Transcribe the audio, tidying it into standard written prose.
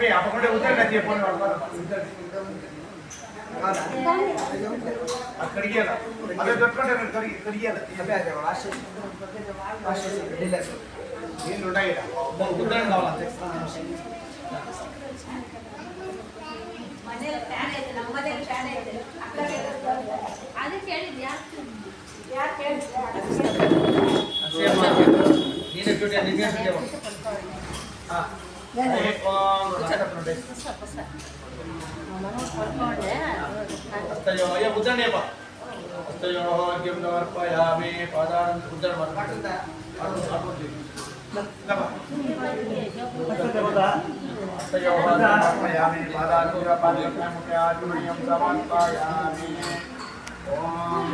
ಅಪ್ಪಿ ಅಪ್ಪಕೊಂಡೆ ಉದ್ದ ಫೋನ್ ಕಡಿಗೆ ಅಲ್ಲ ಅದೇ ದೊಡ್ಕೊಂಡೆ ಕಡಿಗೆ ಅಲ್ಲ ಏನು ಊಟ ಇಲ್ಲ ಉದ್ದ ಕಾವಾలంತೆ ಮನೇಲಿ ಫ್ಯಾನ್ ಐತೆ ನಮ್ಮ ಮನೇಲಿ ಫ್ಯಾನ್ ಐತೆ ಅದಕ್ಕೆ ಹೇಳಿದ್ಯಾ ಯಾರು ಕೇಳಿದ್ಯಾ ನೀನು ಡ್ಯೂಟಿ ನಿಮಗೆ ಹಾಂ ಹಸ್ತಯೋ ಅಯ್ಯ ಉದ್ದಣೆಯಪ್ಪ ಹಸ್ತಯೋ ಅರ್ಘ್ಯಂ ಸಮರ್ಪಯಾಮಿ ಪಾದಾನ್ ಉದ್ದಣ ಮಾಡ್ತಾರೆ हस्तयोः समर्पयामि पादाभ्यामुख्याचूर्यं समर्पयामि ॐ